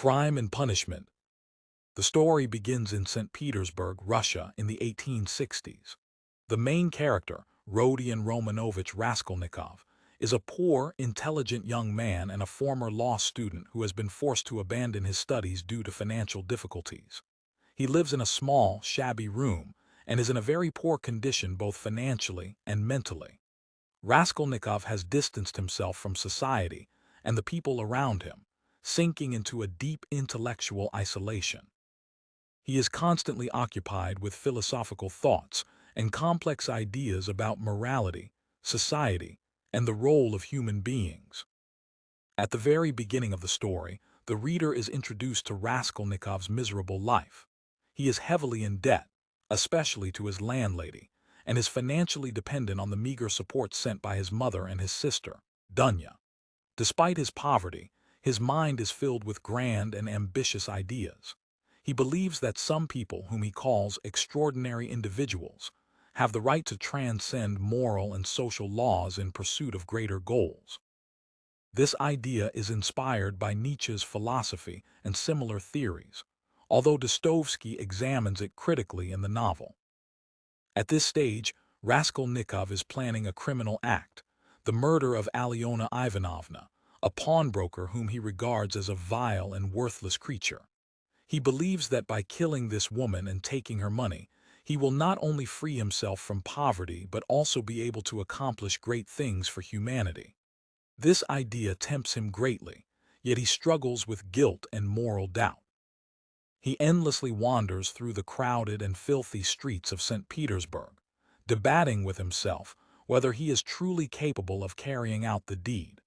Crime and punishment. The story begins in St. Petersburg, Russia, in the 1860s. The main character, Rodion Raskolnikov, is a poor, intelligent young man and a former law student who has been forced to abandon his studies due to financial difficulties. He lives in a small, shabby room and is in a very poor condition both financially and mentally. Raskolnikov has distanced himself from society and the people around him, sinking into a deep intellectual isolation. He is constantly occupied with philosophical thoughts and complex ideas about morality, society, and the role of human beings. At the very beginning of the story, the reader is introduced to Raskolnikov's miserable life. He is heavily in debt, especially to his landlady, and is financially dependent on the meager support sent by his mother and his sister, Dunya. Despite his poverty, his mind is filled with grand and ambitious ideas. He believes that some people, whom he calls extraordinary individuals, have the right to transcend moral and social laws in pursuit of greater goals. This idea is inspired by Nietzsche's philosophy and similar theories, although Dostoevsky examines it critically in the novel. At this stage, Raskolnikov is planning a criminal act, the murder of Alyona Ivanovna, a pawnbroker whom he regards as a vile and worthless creature. He believes that by killing this woman and taking her money, he will not only free himself from poverty but also be able to accomplish great things for humanity. This idea tempts him greatly, yet he struggles with guilt and moral doubt. He endlessly wanders through the crowded and filthy streets of St. Petersburg, debating with himself whether he is truly capable of carrying out the deed.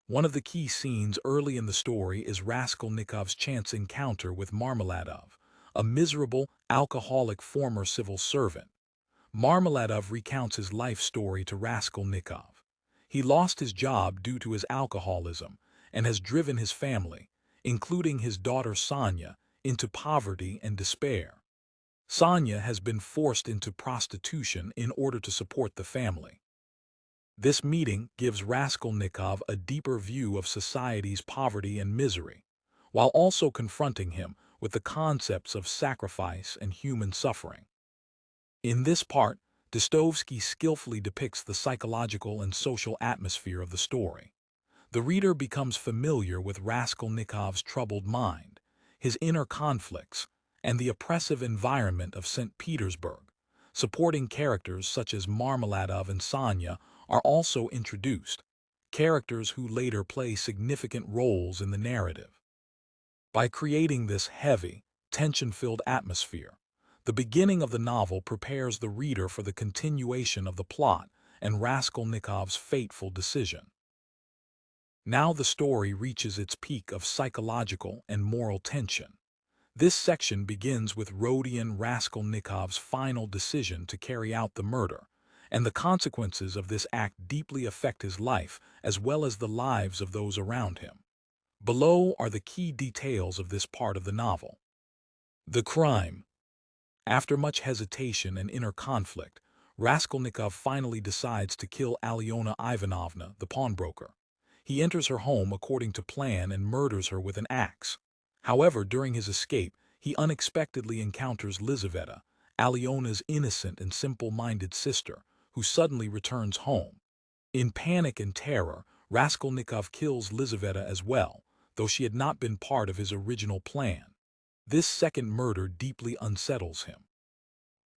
One of the key scenes early in the story is Raskolnikov's chance encounter with Marmeladov, a miserable, alcoholic former civil servant. Marmeladov recounts his life story to Raskolnikov. He lost his job due to his alcoholism and has driven his family, including his daughter Sonia, into poverty and despair. Sonia has been forced into prostitution in order to support the family. This meeting gives Raskolnikov a deeper view of society's poverty and misery, while also confronting him with the concepts of sacrifice and human suffering. In this part, Dostoevsky skillfully depicts the psychological and social atmosphere of the story. The reader becomes familiar with Raskolnikov's troubled mind, his inner conflicts, and the oppressive environment of St. Petersburg. Supporting characters such as Marmeladov and Sonia are also introduced, characters who later play significant roles in the narrative. By creating this heavy, tension-filled atmosphere, the beginning of the novel prepares the reader for the continuation of the plot and Raskolnikov's fateful decision. Now the story reaches its peak of psychological and moral tension. This section begins with Rodion Raskolnikov's final decision to carry out the murder, and the consequences of this act deeply affect his life as well as the lives of those around him. Below are the key details of this part of the novel. The crime. After much hesitation and inner conflict, Raskolnikov finally decides to kill Alyona Ivanovna, the pawnbroker. He enters her home according to plan and murders her with an axe. However, during his escape, he unexpectedly encounters Lizaveta, Alyona's innocent and simple-minded sister, who suddenly returns home. In panic and terror, Raskolnikov kills Lizaveta as well, though she had not been part of his original plan. This second murder deeply unsettles him.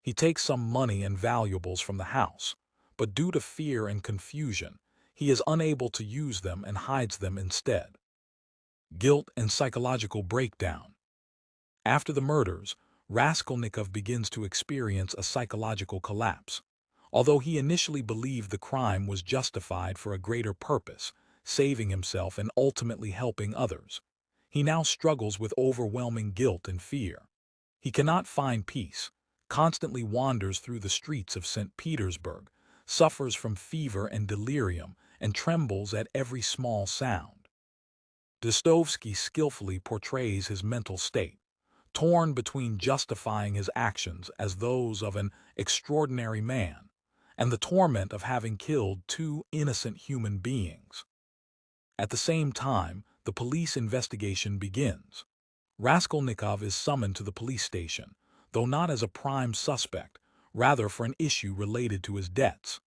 He takes some money and valuables from the house, but due to fear and confusion, he is unable to use them and hides them instead. Guilt and psychological breakdown. After the murders, Raskolnikov begins to experience a psychological collapse. Although he initially believed the crime was justified for a greater purpose, saving himself and ultimately helping others, he now struggles with overwhelming guilt and fear. He cannot find peace, constantly wanders through the streets of St. Petersburg, suffers from fever and delirium, and trembles at every small sound. Dostoevsky skillfully portrays his mental state, torn between justifying his actions as those of an extraordinary man and the torment of having killed two innocent human beings. At the same time, the police investigation begins. Raskolnikov is summoned to the police station, though not as a prime suspect, rather for an issue related to his debts.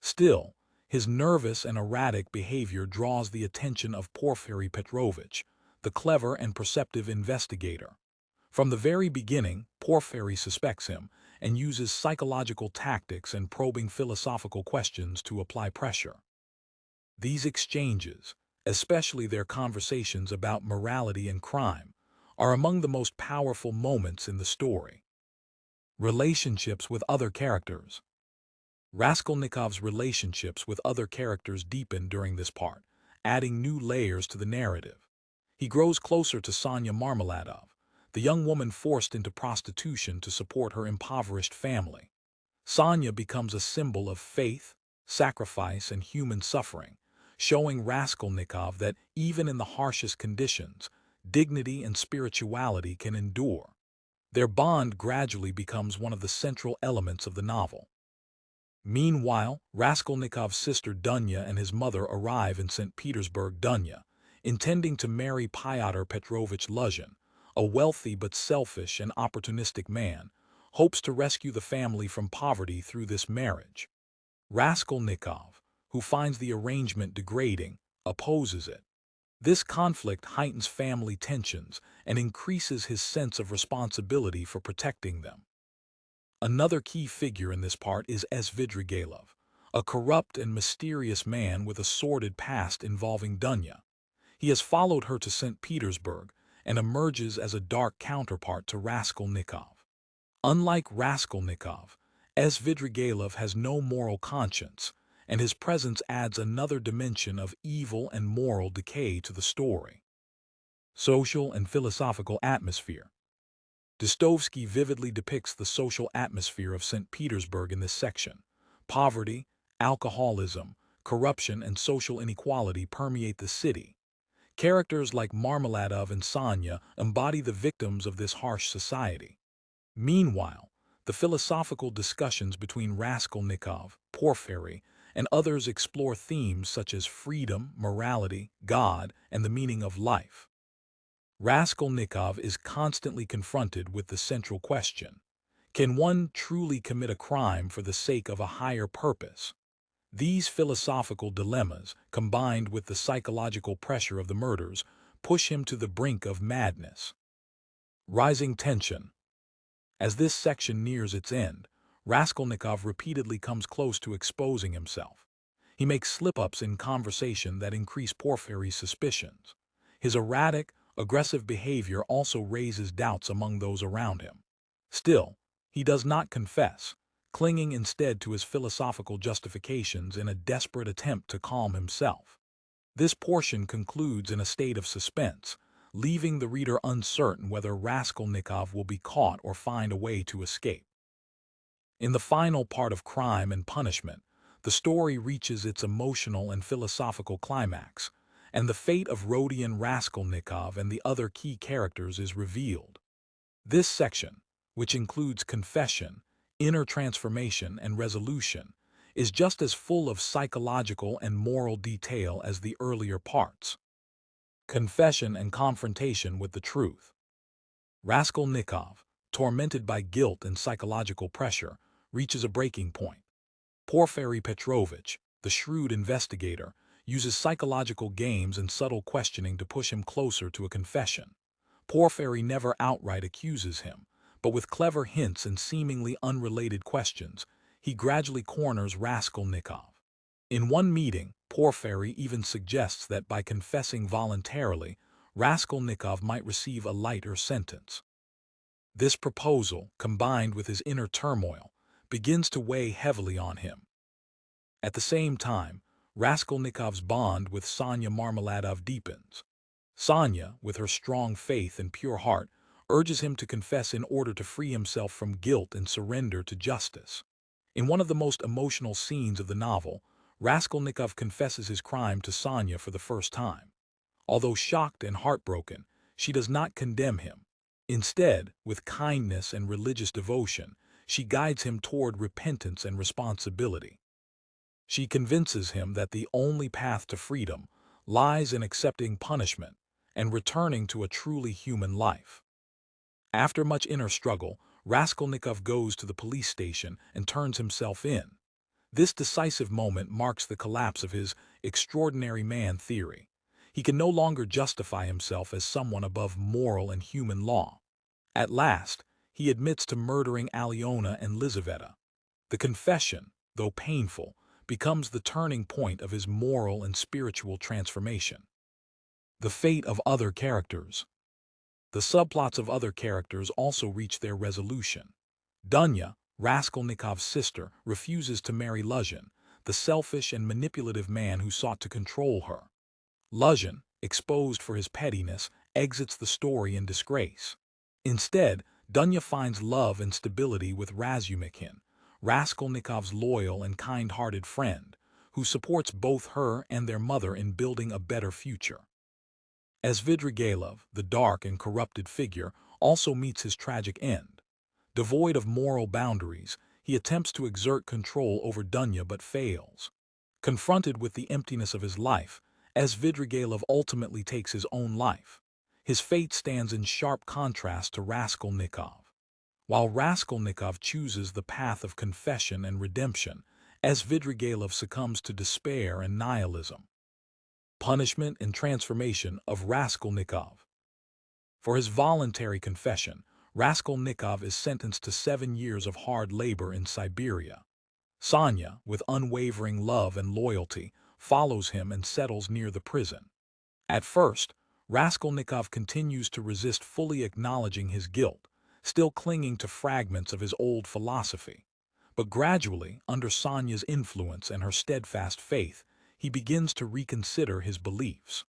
Still, his nervous and erratic behavior draws the attention of Porfiry Petrovich, the clever and perceptive investigator. From the very beginning, Porfiry suspects him and uses psychological tactics and probing philosophical questions to apply pressure. These exchanges, especially their conversations about morality and crime, are among the most powerful moments in the story. Relationships with other characters. Raskolnikov's relationships with other characters deepen during this part, adding new layers to the narrative. He grows closer to Sonia Marmeladov, the young woman forced into prostitution to support her impoverished family. Sonia becomes a symbol of faith, sacrifice, and human suffering, showing Raskolnikov that even in the harshest conditions, dignity and spirituality can endure. Their bond gradually becomes one of the central elements of the novel. Meanwhile, Raskolnikov's sister Dunya and his mother arrive in St. Petersburg. Dunya, intending to marry Fyodor Petrovich Luzhin, a wealthy but selfish and opportunistic man, hopes to rescue the family from poverty through this marriage. Raskolnikov, who finds the arrangement degrading, opposes it. This conflict heightens family tensions and increases his sense of responsibility for protecting them. Another key figure in this part is Svidrigailov, a corrupt and mysterious man with a sordid past involving Dunya. He has followed her to St. Petersburg and emerges as a dark counterpart to Raskolnikov. Unlike Raskolnikov, Svidrigailov has no moral conscience, and his presence adds another dimension of evil and moral decay to the story. Social and philosophical atmosphere. Dostoevsky vividly depicts the social atmosphere of St. Petersburg in this section. Poverty, alcoholism, corruption, and social inequality permeate the city. Characters like Marmeladov and Sonia embody the victims of this harsh society. Meanwhile, the philosophical discussions between Raskolnikov, Porfiry, and others explore themes such as freedom, morality, God, and the meaning of life. Raskolnikov is constantly confronted with the central question: can one truly commit a crime for the sake of a higher purpose? These philosophical dilemmas, combined with the psychological pressure of the murders, push him to the brink of madness. Rising tension. As this section nears its end, Raskolnikov repeatedly comes close to exposing himself. He makes slip-ups in conversation that increase Porfiry's suspicions. His erratic, aggressive behavior also raises doubts among those around him. Still, he does not confess, clinging instead to his philosophical justifications in a desperate attempt to calm himself. This portion concludes in a state of suspense, leaving the reader uncertain whether Raskolnikov will be caught or find a way to escape. In the final part of Crime and Punishment, the story reaches its emotional and philosophical climax, and the fate of Rodion Raskolnikov and the other key characters is revealed. This section, which includes confession, inner transformation, and resolution, is just as full of psychological and moral detail as the earlier parts. Confession and confrontation with the truth. Raskolnikov, tormented by guilt and psychological pressure, reaches a breaking point. Porfiry Petrovich, the shrewd investigator, uses psychological games and subtle questioning to push him closer to a confession. Porfiry never outright accuses him, but with clever hints and seemingly unrelated questions, he gradually corners Raskolnikov. In one meeting, Porfiry even suggests that by confessing voluntarily, Raskolnikov might receive a lighter sentence. This proposal, combined with his inner turmoil, begins to weigh heavily on him. At the same time, Raskolnikov's bond with Sonia Marmeladov deepens. Sonia, with her strong faith and pure heart, urges him to confess in order to free himself from guilt and surrender to justice. In one of the most emotional scenes of the novel, Raskolnikov confesses his crime to Sonia for the first time. Although shocked and heartbroken, she does not condemn him. Instead, with kindness and religious devotion, she guides him toward repentance and responsibility. She convinces him that the only path to freedom lies in accepting punishment and returning to a truly human life. After much inner struggle, Raskolnikov goes to the police station and turns himself in. This decisive moment marks the collapse of his extraordinary man theory. He can no longer justify himself as someone above moral and human law. At last, he admits to murdering Alyona and Lizaveta. The confession, though painful, becomes the turning point of his moral and spiritual transformation. The fate of other characters. The subplots of other characters also reach their resolution. Dunya, Raskolnikov's sister, refuses to marry Luzhin, the selfish and manipulative man who sought to control her. Luzhin, exposed for his pettiness, exits the story in disgrace. Instead, Dunya finds love and stability with Razumikhin, Raskolnikov's loyal and kind-hearted friend, who supports both her and their mother in building a better future. As Svidrigailov, the dark and corrupted figure, also meets his tragic end. Devoid of moral boundaries, he attempts to exert control over Dunya but fails. Confronted with the emptiness of his life, Svidrigailov ultimately takes his own life. His fate stands in sharp contrast to Raskolnikov. While Raskolnikov chooses the path of confession and redemption, Svidrigailov succumbs to despair and nihilism. Punishment and transformation of Raskolnikov. For his voluntary confession, Raskolnikov is sentenced to 7 years of hard labor in Siberia. Sonia, with unwavering love and loyalty, follows him and settles near the prison. At first, Raskolnikov continues to resist fully acknowledging his guilt, still clinging to fragments of his old philosophy. But gradually, under Sonia's influence and her steadfast faith, he begins to reconsider his beliefs.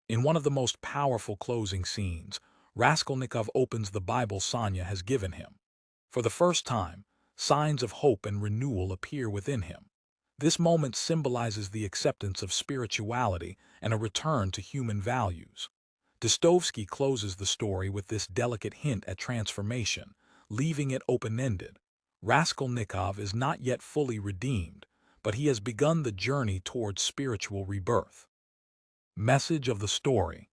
In one of the most powerful closing scenes, Raskolnikov opens the Bible Sonia has given him. For the first time, signs of hope and renewal appear within him. This moment symbolizes the acceptance of spirituality and a return to human values. Dostoevsky closes the story with this delicate hint at transformation, leaving it open-ended. Raskolnikov is not yet fully redeemed, but he has begun the journey towards spiritual rebirth. Message of the story.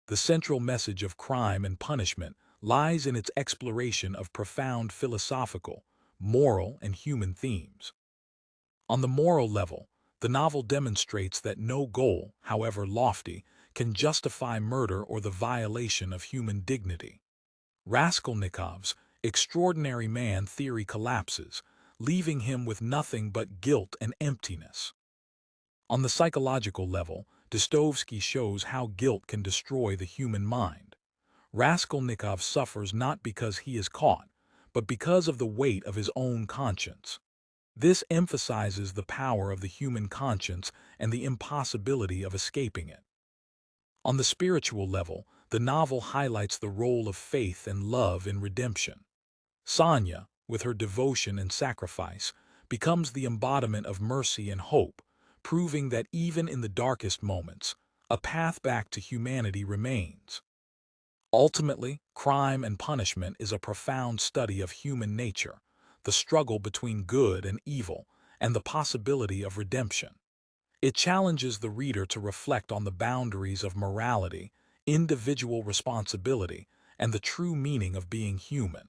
The central message of Crime and Punishment lies in its exploration of profound philosophical, moral, and human themes. On the moral level, the novel demonstrates that no goal, however lofty, can justify murder or the violation of human dignity. Raskolnikov's extraordinary man theory collapses, leaving him with nothing but guilt and emptiness. On the psychological level, Dostoevsky shows how guilt can destroy the human mind. Raskolnikov suffers not because he is caught, but because of the weight of his own conscience. This emphasizes the power of the human conscience and the impossibility of escaping it. On the spiritual level, the novel highlights the role of faith and love in redemption. Sonia, with her devotion and sacrifice, becomes the embodiment of mercy and hope, proving that even in the darkest moments, a path back to humanity remains. Ultimately, Crime and Punishment is a profound study of human nature, the struggle between good and evil, and the possibility of redemption. It challenges the reader to reflect on the boundaries of morality, individual responsibility, and the true meaning of being human.